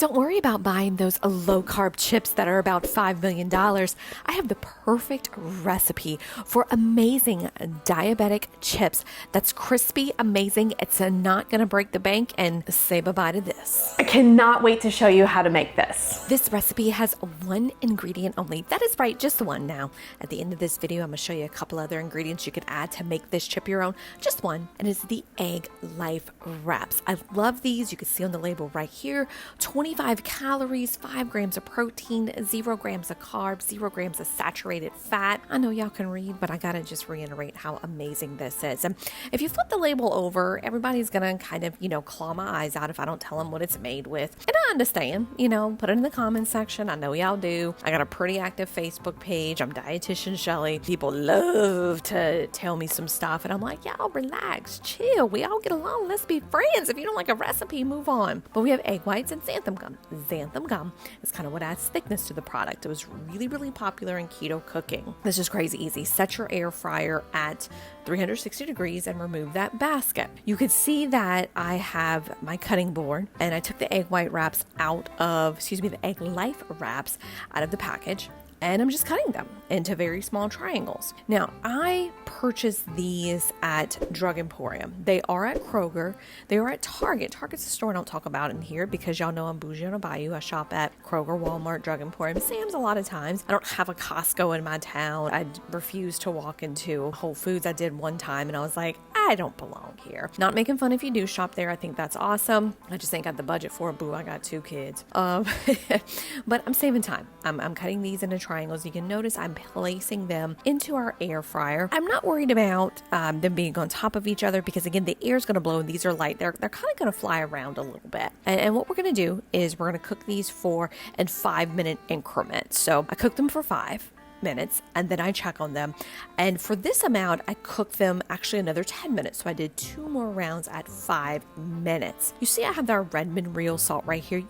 Don't worry about buying those low-carb chips that are about $5 million. I have the perfect recipe for amazing diabetic chips that's crispy, amazing. It's not going to break the bank, and say bye-bye to this. I cannot wait to show you how to make this. This recipe has one ingredient only. That is right, just one. Now, at the end of this video, I'm going to show you a couple other ingredients you could add to make this chip your own. Just one, and it's the Egg Life Wraps. I love these. You can see on the label right here, 25 calories, 5 grams of protein, 0 grams of carbs, 0 grams of saturated fat. I know y'all can read, but I gotta just reiterate how amazing this is. And if you flip the label over, everybody's gonna kind of, claw my eyes out if I don't tell them what it's made with. And I understand, put it in the comments section. I know y'all do. I got a pretty active Facebook page. I'm Dietitian Shelly. People love to tell me some stuff, and I'm like, y'all relax, chill. We all get along. Let's be friends. If you don't like a recipe, move on. But we have egg whites and xanthan gum. Xanthan gum is kind of what adds thickness to the product. It was really, really popular in keto cooking. This is crazy easy. Set your air fryer at 360 degrees and remove that basket. You could see that I have my cutting board, and I took the egg white wraps the Egg Life wraps out of the package. And I'm just cutting them into very small triangles. Now, I purchased these at Drug Emporium. They are at Kroger. They are at Target. Target's a store I don't talk about in here because y'all know I'm bougie on a bayou. I shop at Kroger, Walmart, Drug Emporium, Sam's a lot of times. I don't have a Costco in my town. I refuse to walk into Whole Foods. I did one time and I was like, I don't belong here. Not making fun if you do shop there. I think that's awesome. I just ain't got the budget for it. Boo, I got 2 kids. But I'm saving time. I'm cutting these into triangles. You can notice I'm placing them into our air fryer. I'm not worried about them being on top of each other because, again, the air is going to blow and these are light. They're kind of going to fly around a little bit. And what we're going to do is we're going to cook these in 5-minute increments. So I cook them for 5 minutes and then I check on them, and for this amount I cooked them actually another 10 minutes, so I did 2 more rounds at 5 minutes. You see I have our Redmond real salt right here.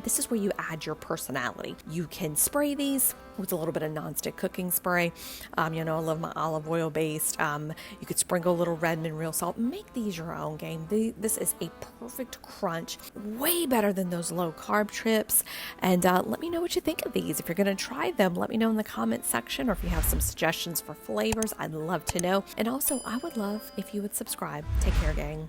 This is where you add your personality. You can spray these with a little bit of nonstick cooking spray. I love my olive oil based. You could sprinkle a little Redmond real salt. Make these your own game. This is a perfect crunch, way better than those low carb chips. And let me know what you think of these. If you're gonna try them, let me know in the comments section, or if you have some suggestions for flavors, I'd love to know. And also, I would love if you would subscribe. Take care, gang.